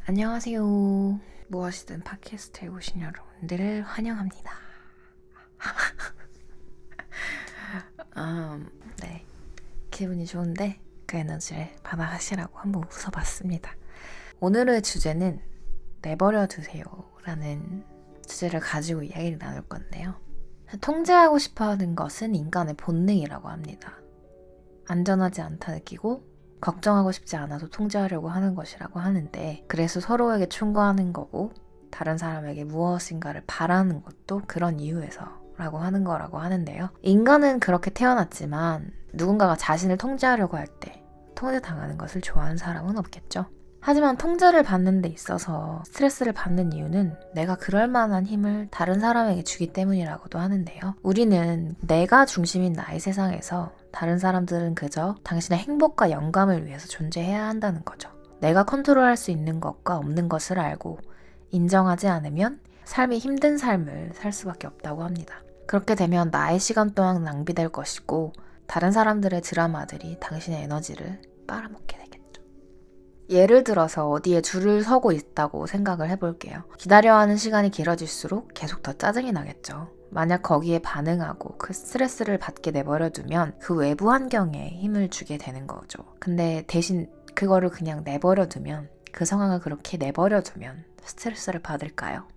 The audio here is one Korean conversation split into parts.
안녕하세요. 무엇이든 팟캐스트에 오신 여러분들을 환영합니다. 네. 기분이 좋은데 그 에너지를 받아가시라고 한번 웃어봤습니다. 오늘의 주제는 내버려 두세요 라는 주제를 가지고 이야기를 나눌 건데요. 통제하고 싶어하는 것은 인간의 본능이라고 합니다. 안전하지 않다 느끼고 걱정하고 싶지 않아서 통제하려고 하는 것이라고 하는데, 그래서 서로에게 충고하는 거고 다른 사람에게 무엇인가를 바라는 것도 그런 이유에서 라고 하는 거라고 하는데요. 인간은 그렇게 태어났지만 누군가가 자신을 통제하려고 할 때 통제당하는 것을 좋아하는 사람은 없겠죠. 하지만 통제를 받는 데 있어서 스트레스를 받는 이유는 내가 그럴 만한 힘을 다른 사람에게 주기 때문이라고도 하는데요. 우리는 내가 중심인 나의 세상에서 다른 사람들은 그저 당신의 행복과 영감을 위해서 존재해야 한다는 거죠. 내가 컨트롤할 수 있는 것과 없는 것을 알고 인정하지 않으면 삶이 힘든 삶을 살 수밖에 없다고 합니다. 그렇게 되면 나의 시간 또한 낭비될 것이고 다른 사람들의 드라마들이 당신의 에너지를 빨아먹게 되겠죠. 예를 들어서 어디에 줄을 서고 있다고 생각을 해볼게요. 기다려야 하는 시간이 길어질수록 계속 더 짜증이 나겠죠. 만약 거기에 반응하고 그 스트레스를 받게 내버려두면 그 외부 환경에 힘을 주게 되는 거죠. 근데 대신 그거를 그냥 내버려두면, 그 상황을 그렇게 내버려두면 스트레스를 받을까요?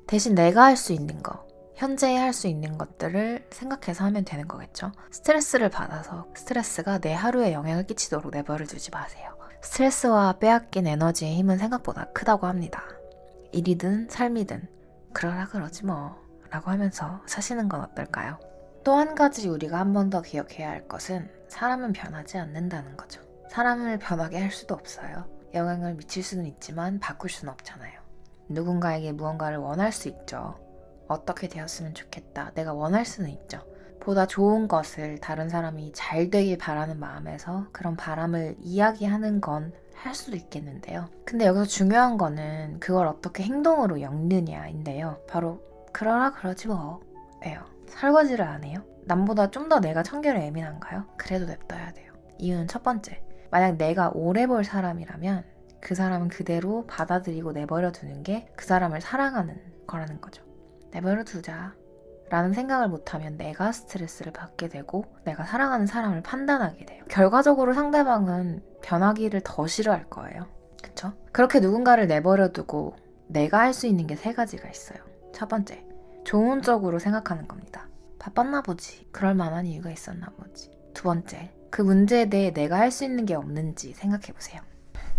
대신 내가 할 수 있는 거, 현재에 할 수 있는 것들을 생각해서 하면 되는 거겠죠. 스트레스를 받아서 스트레스가 내 하루에 영향을 끼치도록 내버려두지 마세요. 스트레스와 빼앗긴 에너지의 힘은 생각보다 크다고 합니다. 일이든 삶이든 그러라 그러지 뭐 라고 하면서 사시는 건 어떨까요? 또 한 가지 우리가 한 번 더 기억해야 할 것은 사람은 변하지 않는다는 거죠. 사람을 변하게 할 수도 없어요. 영향을 미칠 수는 있지만 바꿀 수는 없잖아요. 누군가에게 무언가를 원할 수 있죠. 어떻게 되었으면 좋겠다, 내가 원할 수는 있죠. 보다 좋은 것을 다른 사람이 잘 되길 바라는 마음에서 그런 바람을 이야기하는 건 할 수도 있겠는데요. 근데 여기서 중요한 거는 그걸 어떻게 행동으로 엮느냐인데요. 바로 그러라 그러지 뭐 예요. 설거지를 안 해요? 남보다 좀 더 내가 청결에 예민한가요? 그래도 냅둬야 돼요. 이유는 첫 번째, 만약 내가 오래 볼 사람이라면 그 사람은 그대로 받아들이고 내버려 두는 게 그 사람을 사랑하는 거라는 거죠. 내버려 두자 라는 생각을 못하면 내가 스트레스를 받게 되고 내가 사랑하는 사람을 판단하게 돼요. 결과적으로 상대방은 변하기를 더 싫어할 거예요. 그쵸? 그렇게 누군가를 내버려 두고 내가 할 수 있는 게 세 가지가 있어요. 첫 번째, 좋은 쪽으로 생각하는 겁니다. 바빴나 보지, 그럴 만한 이유가 있었나 보지. 두 번째, 그 문제에 대해 내가 할 수 있는 게 없는지 생각해 보세요.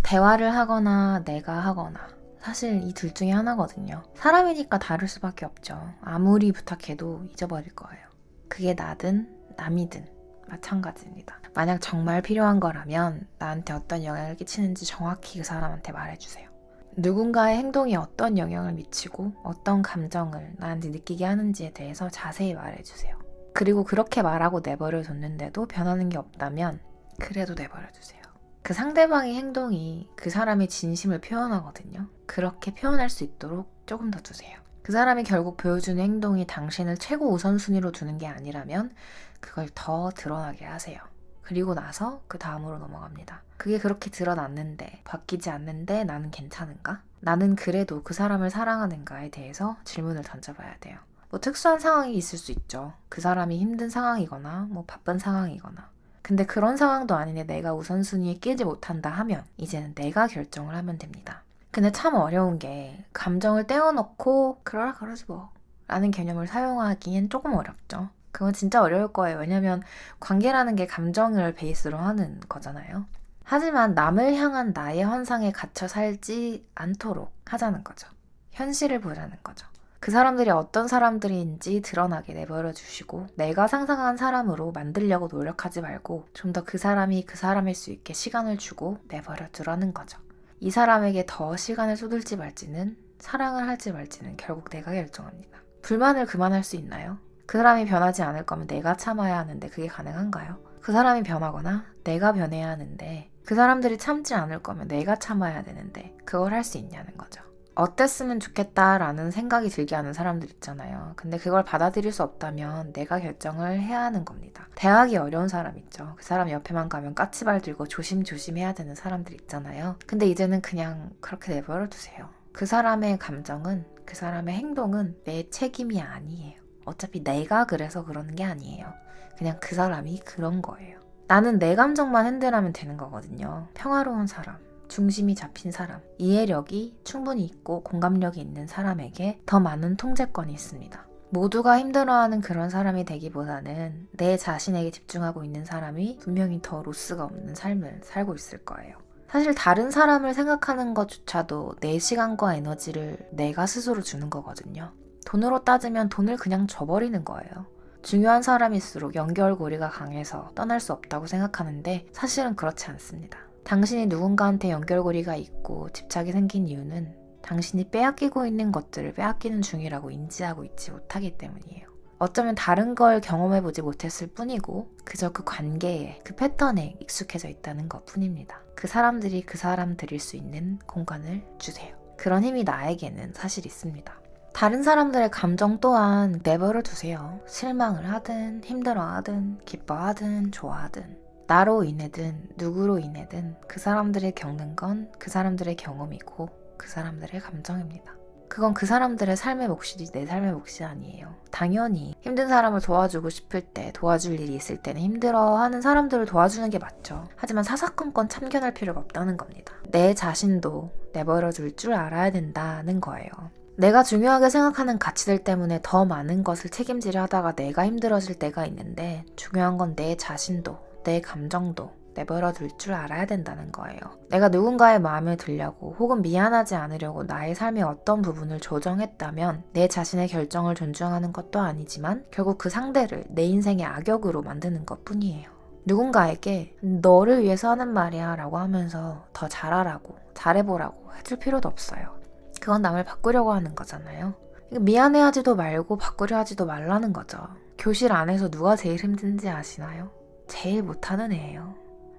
대화를 하거나 내가 하거나, 사실 이 둘 중에 하나거든요. 사람이니까 다를 수밖에 없죠. 아무리 부탁해도 잊어버릴 거예요. 그게 나든 남이든 마찬가지입니다. 만약 정말 필요한 거라면 나한테 어떤 영향을 끼치는지 정확히 그 사람한테 말해주세요. 누군가의 행동이 어떤 영향을 미치고 어떤 감정을 나한테 느끼게 하는지에 대해서 자세히 말해주세요. 그리고 그렇게 말하고 내버려 뒀는데도 변하는 게 없다면 그래도 내버려 두세요. 그 상대방의 행동이 그 사람의 진심을 표현하거든요. 그렇게 표현할 수 있도록 조금 더 두세요. 그 사람이 결국 보여주는 행동이 당신을 최고 우선순위로 두는 게 아니라면 그걸 더 드러나게 하세요. 그리고 나서 그 다음으로 넘어갑니다. 그게 그렇게 드러났는데, 바뀌지 않는데 나는 괜찮은가? 나는 그래도 그 사람을 사랑하는가에 대해서 질문을 던져봐야 돼요. 뭐 특수한 상황이 있을 수 있죠. 그 사람이 힘든 상황이거나 뭐 바쁜 상황이거나. 근데 그런 상황도 아닌데 내가 우선순위에 끼지 못한다 하면 이제는 내가 결정을 하면 됩니다. 근데 참 어려운 게, 감정을 떼어놓고 그러라 그러지 뭐 라는 개념을 사용하기엔 조금 어렵죠. 그건 진짜 어려울 거예요. 왜냐면 관계라는 게 감정을 베이스로 하는 거잖아요. 하지만 남을 향한 나의 환상에 갇혀 살지 않도록 하자는 거죠. 현실을 보자는 거죠. 그 사람들이 어떤 사람들인지 드러나게 내버려 두시고 내가 상상한 사람으로 만들려고 노력하지 말고 좀 더 그 사람이 그 사람일 수 있게 시간을 주고 내버려 두라는 거죠. 이 사람에게 더 시간을 쏟을지 말지는, 사랑을 할지 말지는 결국 내가 결정합니다. 불만을 그만할 수 있나요? 그 사람이 변하지 않을 거면 내가 참아야 하는데 그게 가능한가요? 그 사람이 변하거나 내가 변해야 하는데 그 사람들이 참지 않을 거면 내가 참아야 되는데 그걸 할 수 있냐는 거죠. 어땠으면 좋겠다라는 생각이 들게 하는 사람들 있잖아요. 근데 그걸 받아들일 수 없다면 내가 결정을 해야 하는 겁니다. 대하기 어려운 사람 있죠. 그 사람 옆에만 가면 까치발 들고 조심조심 해야 되는 사람들 있잖아요. 근데 이제는 그냥 그렇게 내버려 두세요. 그 사람의 감정은, 그 사람의 행동은 내 책임이 아니에요. 어차피 내가 그래서 그러는 게 아니에요. 그냥 그 사람이 그런 거예요. 나는 내 감정만 핸들하면 되는 거거든요. 평화로운 사람, 중심이 잡힌 사람, 이해력이 충분히 있고 공감력이 있는 사람에게 더 많은 통제권이 있습니다. 모두가 힘들어하는 그런 사람이 되기보다는 내 자신에게 집중하고 있는 사람이 분명히 더 로스가 없는 삶을 살고 있을 거예요. 사실 다른 사람을 생각하는 것조차도 내 시간과 에너지를 내가 스스로 주는 거거든요. 돈으로 따지면 돈을 그냥 줘버리는 거예요. 중요한 사람일수록 연결고리가 강해서 떠날 수 없다고 생각하는데 사실은 그렇지 않습니다. 당신이 누군가한테 연결고리가 있고 집착이 생긴 이유는 당신이 빼앗기고 있는 것들을 빼앗기는 중이라고 인지하고 있지 못하기 때문이에요. 어쩌면 다른 걸 경험해보지 못했을 뿐이고 그저 그 관계에, 그 패턴에 익숙해져 있다는 것 뿐입니다. 그 사람들이 그 사람 드릴 수 있는 공간을 주세요. 그런 힘이 나에게는 사실 있습니다. 다른 사람들의 감정 또한 내버려 두세요. 실망을 하든 힘들어하든 기뻐하든 좋아하든 나로 인해든 누구로 인해든 그 사람들이 겪는 건 그 사람들의 경험이고 그 사람들의 감정입니다. 그건 그 사람들의 삶의 몫이지 내 삶의 몫이 아니에요. 당연히 힘든 사람을 도와주고 싶을 때, 도와줄 일이 있을 때는 힘들어하는 사람들을 도와주는 게 맞죠. 하지만 사사건건 참견할 필요가 없다는 겁니다. 내 자신도 내버려 둘 줄 알아야 된다는 거예요. 내가 중요하게 생각하는 가치들 때문에 더 많은 것을 책임지려 하다가 내가 힘들어질 때가 있는데 중요한 건 내 자신도, 내 감정도 내버려 둘 줄 알아야 된다는 거예요. 내가 누군가의 마음에 들려고 혹은 미안하지 않으려고 나의 삶의 어떤 부분을 조정했다면 내 자신의 결정을 존중하는 것도 아니지만 결국 그 상대를 내 인생의 악역으로 만드는 것 뿐이에요. 누군가에게 너를 위해서 하는 말이야 라고 하면서 더 잘하라고, 잘해보라고 해줄 필요도 없어요. 그건 남을 바꾸려고 하는 거잖아요. 미안해하지도 말고 바꾸려 하지도 말라는 거죠. 교실 안에서 누가 제일 힘든지 아시나요? 제일 못하는 애예요.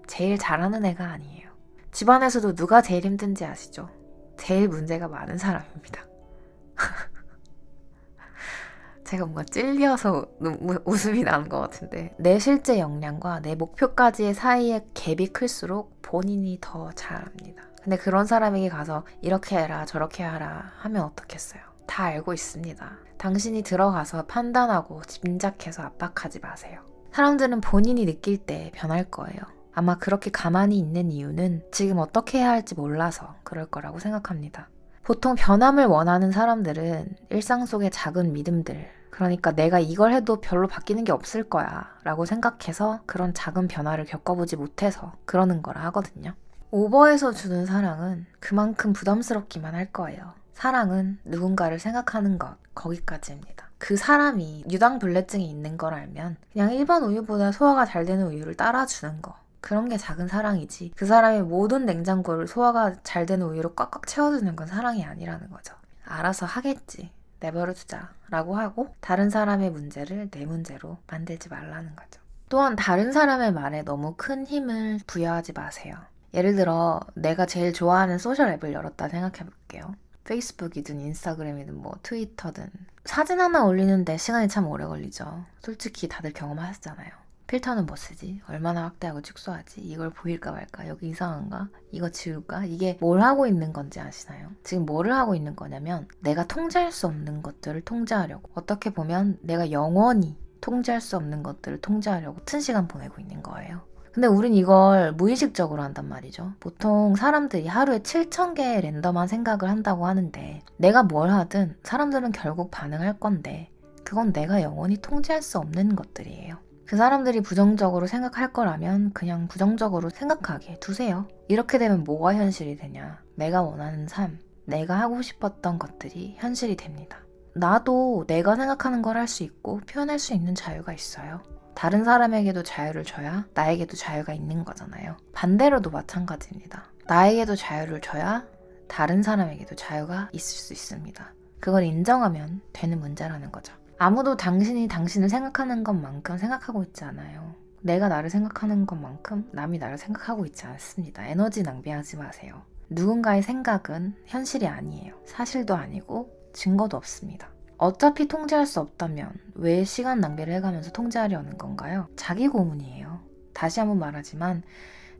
제일 잘하는 애가 아니에요. 집안에서도 누가 제일 힘든지 아시죠? 제일 문제가 많은 사람입니다. 제가 뭔가 찔려서 웃음이 나는 것 같은데 내 실제 역량과 내 목표까지의 사이의 갭이 클수록 본인이 더 잘합니다. 근데 그런 사람에게 가서 이렇게 해라 저렇게 하라 하면 어떻겠어요? 다 알고 있습니다. 당신이 들어가서 판단하고 짐작해서 압박하지 마세요. 사람들은 본인이 느낄 때 변할 거예요. 아마 그렇게 가만히 있는 이유는 지금 어떻게 해야 할지 몰라서 그럴 거라고 생각합니다. 보통 변함을 원하는 사람들은 일상 속의 작은 믿음들, 그러니까 내가 이걸 해도 별로 바뀌는 게 없을 거야 라고 생각해서 그런 작은 변화를 겪어보지 못해서 그러는 거라 하거든요. 오버해서 주는 사랑은 그만큼 부담스럽기만 할 거예요. 사랑은 누군가를 생각하는 것, 거기까지입니다. 그 사람이 유당불내증이 있는 걸 알면 그냥 일반 우유보다 소화가 잘 되는 우유를 따라주는 거, 그런 게 작은 사랑이지 그 사람의 모든 냉장고를 소화가 잘 되는 우유로 꽉꽉 채워주는 건 사랑이 아니라는 거죠. 알아서 하겠지, 내버려 두자 라고 하고 다른 사람의 문제를 내 문제로 만들지 말라는 거죠. 또한 다른 사람의 말에 너무 큰 힘을 부여하지 마세요. 예를 들어 내가 제일 좋아하는 소셜 앱을 열었다 생각해 볼게요. 페이스북이든 인스타그램이든 뭐 트위터든 사진 하나 올리는데 시간이 참 오래 걸리죠. 솔직히 다들 경험하셨잖아요. 필터는 뭐 쓰지? 얼마나 확대하고 축소하지? 이걸 보일까 말까? 여기 이상한가? 이거 지울까? 이게 뭘 하고 있는 건지 아시나요? 지금 뭐를 하고 있는 거냐면 내가 통제할 수 없는 것들을 통제하려고, 어떻게 보면 내가 영원히 통제할 수 없는 것들을 통제하려고 같은 시간 보내고 있는 거예요. 근데 우린 이걸 무의식적으로 한단 말이죠. 보통 사람들이 하루에 7,000개의 랜덤한 생각을 한다고 하는데 내가 뭘 하든 사람들은 결국 반응할 건데 그건 내가 영원히 통제할 수 없는 것들이에요. 그 사람들이 부정적으로 생각할 거라면 그냥 부정적으로 생각하게 두세요. 이렇게 되면 뭐가 현실이 되냐? 내가 원하는 삶, 내가 하고 싶었던 것들이 현실이 됩니다. 나도 내가 생각하는 걸 할 수 있고 표현할 수 있는 자유가 있어요. 다른 사람에게도 자유를 줘야 나에게도 자유가 있는 거잖아요. 반대로도 마찬가지입니다. 나에게도 자유를 줘야 다른 사람에게도 자유가 있을 수 있습니다. 그걸 인정하면 되는 문제라는 거죠. 아무도 당신이 당신을 생각하는 것만큼 생각하고 있지 않아요. 내가 나를 생각하는 것만큼 남이 나를 생각하고 있지 않습니다. 에너지 낭비하지 마세요. 누군가의 생각은 현실이 아니에요. 사실도 아니고 증거도 없습니다. 어차피 통제할 수 없다면 왜 시간 낭비를 해가면서 통제하려는 건가요? 자기 고문이에요. 다시 한번 말하지만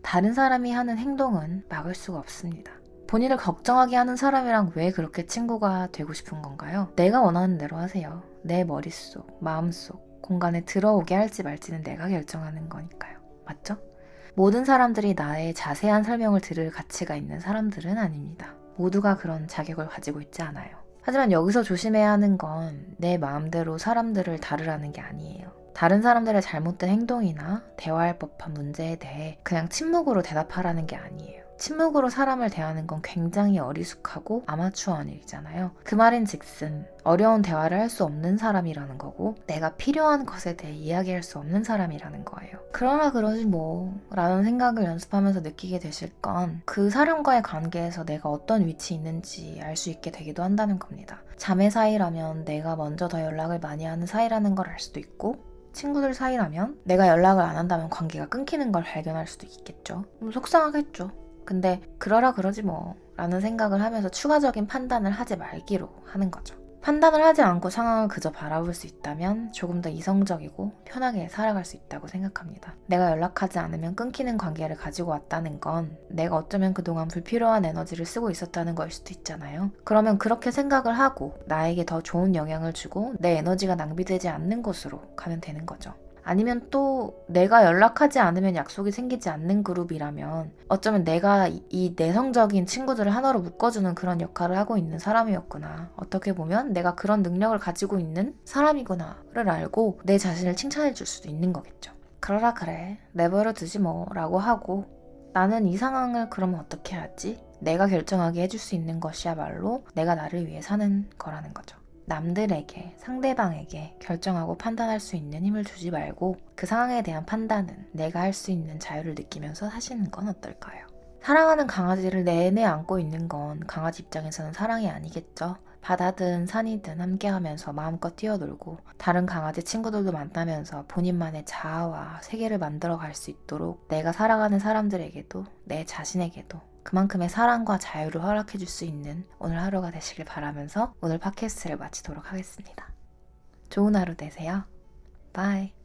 다른 사람이 하는 행동은 막을 수가 없습니다. 본인을 걱정하게 하는 사람이랑 왜 그렇게 친구가 되고 싶은 건가요? 내가 원하는 대로 하세요. 내 머릿속, 마음속, 공간에 들어오게 할지 말지는 내가 결정하는 거니까요. 맞죠? 모든 사람들이 나의 자세한 설명을 들을 가치가 있는 사람들은 아닙니다. 모두가 그런 자격을 가지고 있지 않아요. 하지만 여기서 조심해야 하는 건 내 마음대로 사람들을 다루라는 게 아니에요. 다른 사람들의 잘못된 행동이나 대화할 법한 문제에 대해 그냥 침묵으로 대답하라는 게 아니에요. 침묵으로 사람을 대하는 건 굉장히 어리숙하고 아마추어한 일이잖아요. 그 말인즉슨 어려운 대화를 할 수 없는 사람이라는 거고 내가 필요한 것에 대해 이야기할 수 없는 사람이라는 거예요. 그러나 그러지 뭐 라는 생각을 연습하면서 느끼게 되실 건 그 사람과의 관계에서 내가 어떤 위치에 있는지 알 수 있게 되기도 한다는 겁니다. 자매 사이라면 내가 먼저 더 연락을 많이 하는 사이라는 걸 알 수도 있고 친구들 사이라면 내가 연락을 안 한다면 관계가 끊기는 걸 발견할 수도 있겠죠. 속상하겠죠. 근데 그러라 그러지 뭐 라는 생각을 하면서 추가적인 판단을 하지 말기로 하는 거죠. 판단을 하지 않고 상황을 그저 바라볼 수 있다면 조금 더 이성적이고 편하게 살아갈 수 있다고 생각합니다. 내가 연락하지 않으면 끊기는 관계를 가지고 왔다는 건 내가 어쩌면 그동안 불필요한 에너지를 쓰고 있었다는 걸 수도 있잖아요. 그러면 그렇게 생각을 하고 나에게 더 좋은 영향을 주고 내 에너지가 낭비되지 않는 곳으로 가면 되는 거죠. 아니면 또 내가 연락하지 않으면 약속이 생기지 않는 그룹이라면 어쩌면 내가 이 내성적인 친구들을 하나로 묶어주는 그런 역할을 하고 있는 사람이었구나. 어떻게 보면 내가 그런 능력을 가지고 있는 사람이구나를 알고 내 자신을 칭찬해 줄 수도 있는 거겠죠. 그러라 그래. 내버려 두지 뭐 라고 하고 나는 이 상황을 그러면 어떻게 하지? 내가 결정하게 해줄 수 있는 것이야말로 내가 나를 위해 사는 거라는 거죠. 남들에게, 상대방에게 결정하고 판단할 수 있는 힘을 주지 말고 그 상황에 대한 판단은 내가 할 수 있는 자유를 느끼면서 사시는 건 어떨까요? 사랑하는 강아지를 내내 안고 있는 건 강아지 입장에서는 사랑이 아니겠죠? 바다든 산이든 함께하면서 마음껏 뛰어놀고 다른 강아지 친구들도 만나면서 본인만의 자아와 세계를 만들어 갈 수 있도록 내가 살아가는 사람들에게도 내 자신에게도 그만큼의 사랑과 자유를 허락해 줄 수 있는 오늘 하루가 되시길 바라면서 오늘 팟캐스트를 마치도록 하겠습니다. 좋은 하루 되세요. 바이.